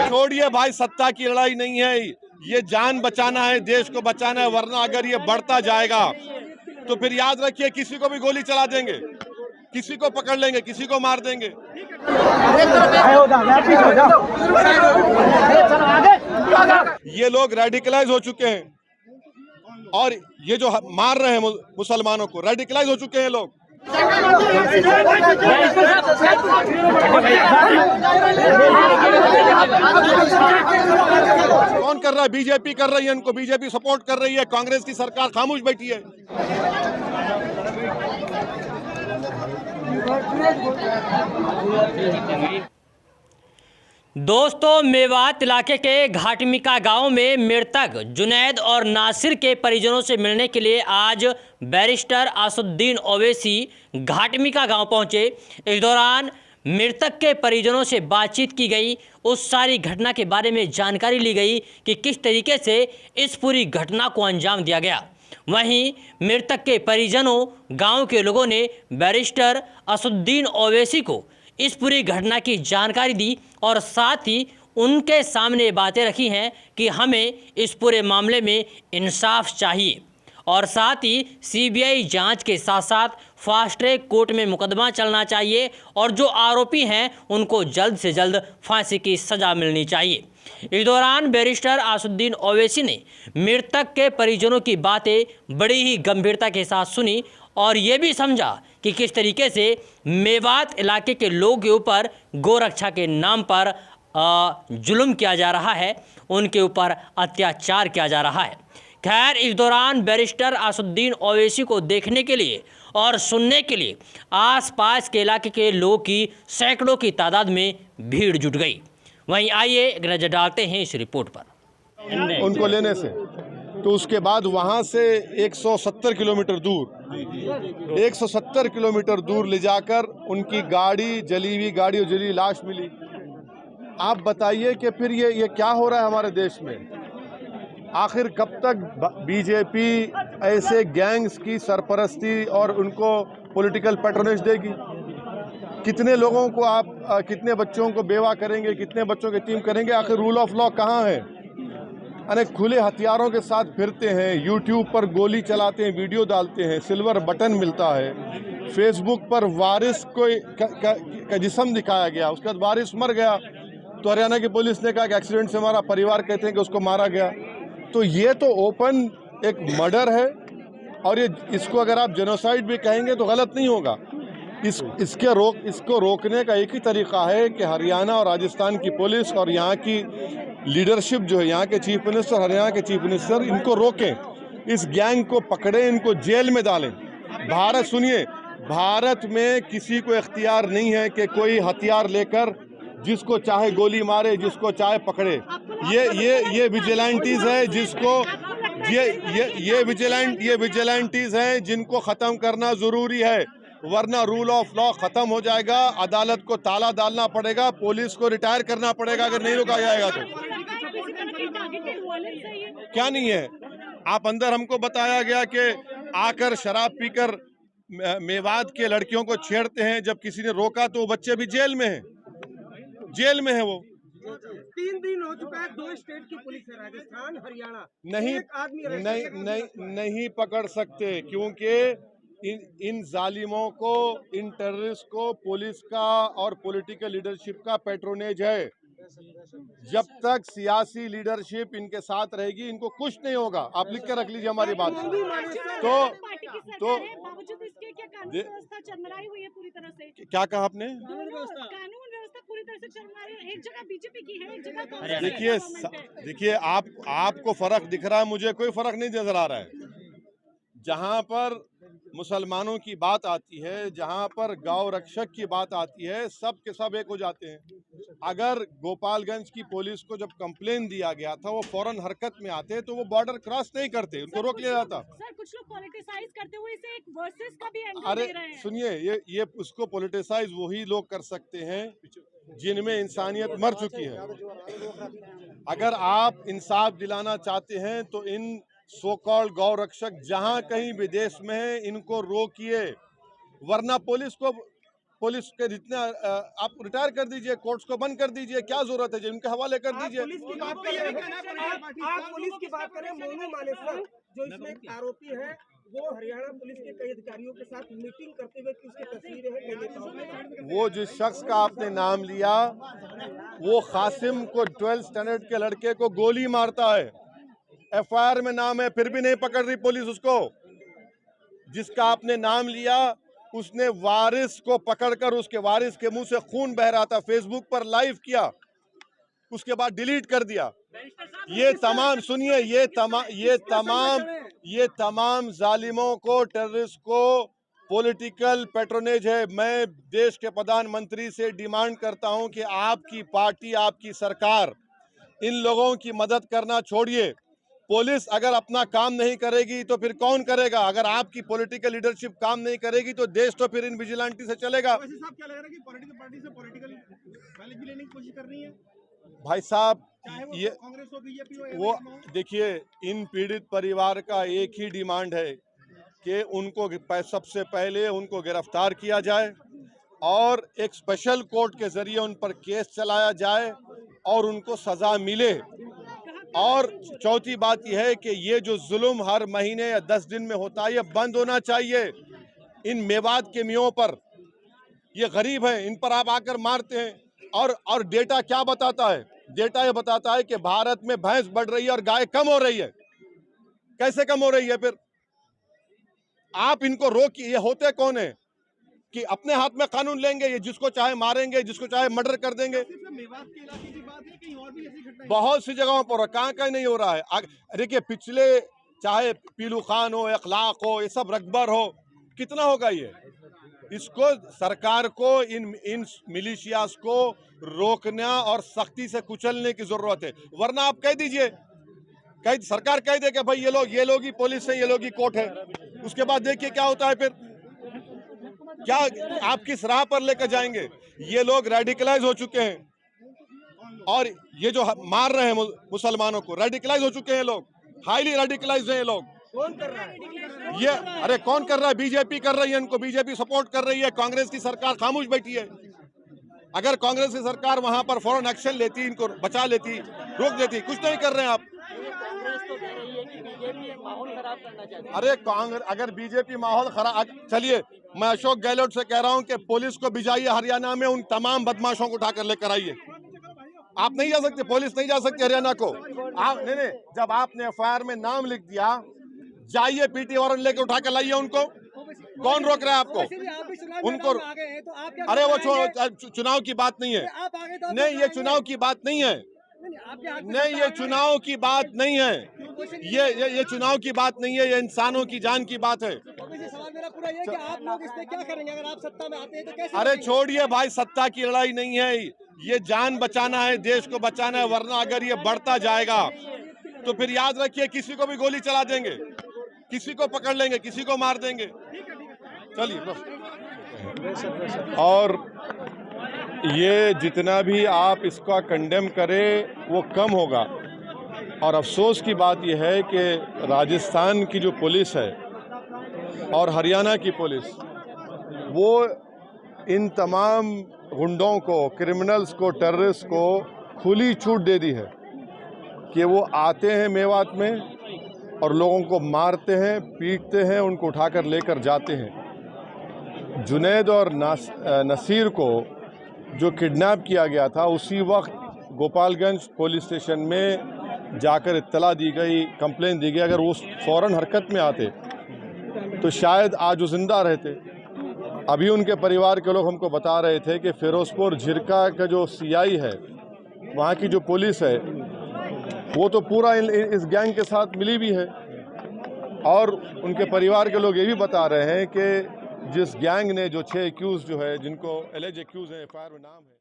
छोड़िए भाई, सत्ता की लड़ाई नहीं है, ये जान बचाना है, देश को बचाना है, वरना अगर ये बढ़ता जाएगा तो फिर याद रखिए किसी को भी गोली चला देंगे, किसी को पकड़ लेंगे, किसी को मार देंगे। ये लोग रेडिकलाइज हो चुके हैं और ये जो मार रहे हैं मुसलमानों को, रेडिकलाइज हो चुके हैं लोग। कौन कर रहा है? बीजेपी कर रही है, इनको बीजेपी सपोर्ट कर रही है, कांग्रेस की सरकार खामोश बैठी है। दोस्तों, मेवात इलाके के घाटमिका गांव में मृतक जुनैद और नासिर के परिजनों से मिलने के लिए आज बैरिस्टर आसुद्दीन ओवैसी घाटमिका गांव पहुंचे। इस दौरान मृतक के परिजनों से बातचीत की गई, उस सारी घटना के बारे में जानकारी ली गई कि किस तरीके से इस पूरी घटना को अंजाम दिया गया। वहीं मृतक के परिजनों, गांव के लोगों ने बैरिस्टर आसुद्दीन ओवैसी को इस पूरी घटना की जानकारी दी और साथ ही उनके सामने बातें रखी हैं कि हमें इस पूरे मामले में इंसाफ चाहिए और साथ ही सीबीआई जांच के साथ साथ फास्ट ट्रैक कोर्ट में मुकदमा चलना चाहिए और जो आरोपी हैं उनको जल्द से जल्द फांसी की सज़ा मिलनी चाहिए। इस दौरान बैरिस्टर आसुद्दीन ओवैसी ने मृतक के परिजनों की बातें बड़ी ही गंभीरता के साथ सुनी और ये भी समझा कि किस तरीके से मेवात इलाके के लोगों के ऊपर गोरक्षा के नाम पर जुल्म किया जा रहा है, उनके ऊपर अत्याचार किया जा रहा है। खैर, इस दौरान बैरिस्टर आसुद्दीन ओवैसी को देखने के लिए और सुनने के लिए आसपास के इलाके के लोगों की सैकड़ों की तादाद में भीड़ जुट गई। वहीं आइए एक नज़र डालते हैं इस रिपोर्ट पर। उनको लेने से तो उसके बाद वहाँ से 170 किलोमीटर दूर ले जाकर उनकी गाड़ी, जली हुई गाड़ी और जली लाश मिली। आप बताइए कि फिर ये क्या हो रहा है हमारे देश में? आखिर कब तक बीजेपी ऐसे गैंग्स की सरपरस्ती और उनको पॉलिटिकल पैट्रोनेज देगी? कितने लोगों को आप कितने बच्चों को बेवा करेंगे, कितने बच्चों की टीम करेंगे? आखिर रूल ऑफ लॉ कहाँ है? अरे खुले हथियारों के साथ फिरते हैं, यूट्यूब पर गोली चलाते हैं, वीडियो डालते हैं, सिल्वर बटन मिलता है, फेसबुक पर वारिस का जिस्म दिखाया गया, उसके बाद वारिस मर गया तो हरियाणा की पुलिस ने कहा कि एक्सीडेंट से हमारा, परिवार कहते हैं कि उसको मारा गया। तो ये तो ओपन एक मर्डर है और इसको अगर आप जेनोसाइड भी कहेंगे तो गलत नहीं होगा। इसको रोकने का एक ही तरीका है कि हरियाणा और राजस्थान की पुलिस और यहाँ की लीडरशिप जो है, यहाँ के चीफ मिनिस्टर, हरियाणा के चीफ मिनिस्टर, इनको रोकें, इस गैंग को पकड़ें, इनको जेल में डालें। भारत में किसी को इख्तियार नहीं है कि कोई हथियार लेकर जिसको चाहे गोली मारे, जिसको चाहे पकड़े। ये विजिलेंटीज है जिसको ये विजिलेंटीज हैं जिनको ख़त्म करना ज़रूरी है, वरना रूल ऑफ लॉ ख़त्म हो जाएगा, अदालत को ताला डालना पड़ेगा, पुलिस को रिटायर करना पड़ेगा अगर नहीं रोका जाएगा तो। क्या नहीं है? आप अंदर हमको बताया गया कि आकर शराब पीकर मेवात के लड़कियों को छेड़ते हैं, जब किसी ने रोका तो वो बच्चे भी जेल में हैं, जेल में है वो। 3 दिन हो चुका है, 2 स्टेट की पुलिस है, राजस्थान, हरियाणा, नहीं पकड़ सकते क्योंकि इन जालिमों को, इन टेररिस्ट को पुलिस का और पॉलिटिकल लीडरशिप का पैट्रोनेज है। जब तक सियासी लीडरशिप इनके साथ रहेगी इनको कुछ नहीं होगा। आप लिख के रख लीजिए हमारी बात। तो क्या कहा आपने? पूरी तरह से चल रही है, एक जगह बीजेपी की है, एक जगह देखिए आपको फर्क दिख रहा है, मुझे कोई फर्क नहीं नजर आ रहा है। जहां पर मुसलमानों की बात आती है, जहां पर गौ रक्षक की बात आती है, सब के सब एक हो जाते हैं। अगर गोपालगंज की पुलिस को जब कंप्लेन दिया गया था, वो फौरन हरकत में आते तो वो बॉर्डर क्रॉस नहीं करते, उनको रोक लिया जाता। सर, कुछ लोग पॉलिटिसाइज करते हुए इसे एक वर्सेस का भी एंगल अरे दे रहे हैं। सुनिए, ये उसको पॉलिटिसाइज वही लोग कर सकते हैं जिनमें इंसानियत मर चुकी है। अगर आप इंसाफ दिलाना चाहते हैं तो इन सो कॉल्ड गौ रक्षक जहां कहीं विदेश में है, इनको रोकिए, वरना पुलिस को पुलिस के जितने आप रिटायर कर दीजिए, कोर्ट्स को बंद कर दीजिए, क्या जरूरत है जी, उनके हवाले कर आप दीजिए। पुलिस की बात करें, आप पुलिस की बात करें, मोनू मानेसर जो इसमें एक आरोपी है, वो हरियाणा पुलिस के कई अधिकारियों के साथ मीटिंग करते हुए उसकी तस्वीरें हैं कई नेताओं की। वो जिस शख्स का आपने नाम लिया, वो कासिम को 12th स्टैंडर्ड के लड़के को गोली मारता है, FIR में नाम है, फिर भी नहीं पकड़ रही पुलिस उसको। जिसका आपने नाम लिया, उसने वारिस को पकड़कर उसके वारिस के मुंह से खून बह रहा था, फेसबुक पर लाइव किया, उसके बाद डिलीट कर दिया। ये तमाम सुनिए, ये तमाम जालिमों को, टेररिस्ट को पॉलिटिकल पैट्रोनेज है। मैं देश के प्रधानमंत्री से डिमांड करता हूं कि आपकी पार्टी, आपकी सरकार इन लोगों की मदद करना छोड़िए। पुलिस अगर अपना काम नहीं करेगी तो फिर कौन करेगा? अगर आपकी पॉलिटिकल लीडरशिप काम नहीं करेगी तो देश तो फिर इन विजिलेंटी से चलेगा। वैसे साहब क्या लग रहा है कि पॉलिटिकल पार्टी से पॉलिटिकल बैलेंस भी लेने की कोशिश कर रही है? भाई साहब, चाहे वो ये कांग्रेस हो, बीजेपी हो, वो MIM हो। देखिए, इन पीड़ित परिवार का एक ही डिमांड है कि उनको सबसे पहले उनको गिरफ्तार किया जाए और एक स्पेशल कोर्ट के जरिए उन पर केस चलाया जाए और उनको सजा मिले। और चौथी बात यह है कि ये जो जुल्म हर महीने या 10 दिन में होता है, ये बंद होना चाहिए। इन मेवात के मियों पर, ये गरीब हैं, इन पर आप आकर मारते हैं। और डेटा क्या बताता है? डेटा ये बताता है कि भारत में भैंस बढ़ रही है और गाय कम हो रही है। कैसे कम हो रही है? फिर आप इनको रोकिए। ये होते कौन है कि अपने हाथ में कानून लेंगे, ये जिसको चाहे मारेंगे, जिसको चाहे मर्डर कर देंगे। मेवात के इलाके की बात है, कहीं और भी ऐसी घटनाएं? बहुत सी जगहों पर कहाँ नहीं हो रहा है। देखिए, पिछले चाहे पीलू खान हो, इखलाक हो, ये सब रकबर हो, कितना होगा ये? इसको सरकार को इन मिलिशियास को रोकना और सख्ती से कुचलने की जरूरत है। वरना आप कह दीजिए, सरकार कह दे कि भाई ये लोग ही पुलिस है, ये लोग ही कोर्ट है। उसके बाद देखिए क्या होता है फिर। क्या आप किस राह पर लेकर जाएंगे? ये लोग रेडिकलाइज हो चुके हैं और ये जो मार रहे हैं मुसलमानों को, रेडिकलाइज हो चुके हैं लोग, हाईली रेडिकलाइज हैं ये लोग। कौन कर रहा है? ये अरे कौन कर रहा है? बीजेपी कर रही है इनको, बीजेपी सपोर्ट कर रही है। कांग्रेस की सरकार खामोश बैठी है। अगर कांग्रेस की सरकार वहां पर फौरन एक्शन लेती, इनको बचा लेती, रोक देती, कुछ नहीं कर रहे हैं आप। अरे कांग्रेस अगर बीजेपी माहौल खराब, चलिए मैं अशोक गहलोत से कह रहा हूं कि पुलिस को भिजाइए हरियाणा में, उन तमाम बदमाशों को उठाकर लेकर आइए। आप नहीं जा सकते, पुलिस नहीं जा सकती हरियाणा को। आप नहीं, जब आपने FIR में नाम लिख दिया, जाइए PT वारंट लेकर उठा कर लाइए उनको। कौन रोक रहा है आपको? उनको अरे वो चुनाव की बात नहीं है। नहीं, ये चुनाव की बात नहीं है। नहीं, ये चुनाव की बात नहीं है। ये चुनाव की बात नहीं है, ये इंसानों की जान की बात है। सवाल मेरा पूरा ये कि आप लोग इस पे क्या करेंगे अगर आप सत्ता में आते हैं तो कैसे? अरे छोड़िए भाई, सत्ता की लड़ाई नहीं है, ये जान बचाना है, देश को बचाना है। वरना अगर ये बढ़ता जाएगा तो फिर याद रखिए, किसी को भी गोली चला देंगे, किसी को पकड़ लेंगे, किसी को मार देंगे। चलिए बस। और ये जितना भी आप इसका कंडेम करें वो कम होगा। और अफसोस की बात यह है कि राजस्थान की जो पुलिस है और हरियाणा की पुलिस, वो इन तमाम गुंडों को, क्रिमिनल्स को, टेररिस्ट को खुली छूट दे दी है कि वो आते हैं मेवात में और लोगों को मारते हैं, पीटते हैं, उनको उठाकर लेकर जाते हैं। जुनैद और नसीर को जो किडनैप किया गया था, उसी वक्त गोपालगंज पुलिस स्टेशन में जाकर इत्तला दी गई, कंप्लेन दी गई। अगर वो फ़ौरन हरकत में आते तो शायद आज वो जिंदा रहते। अभी उनके परिवार के लोग हमको बता रहे थे कि फिरोजपुर झिरका का जो CI है, वहाँ की जो पुलिस है, वो तो पूरा इस गैंग के साथ मिली भी है। और उनके परिवार के लोग ये भी बता रहे हैं कि जिस गैंग ने जो 6 एक्यूज जो है, जिनको एलिज एक्यूज है, FIR में नाम है।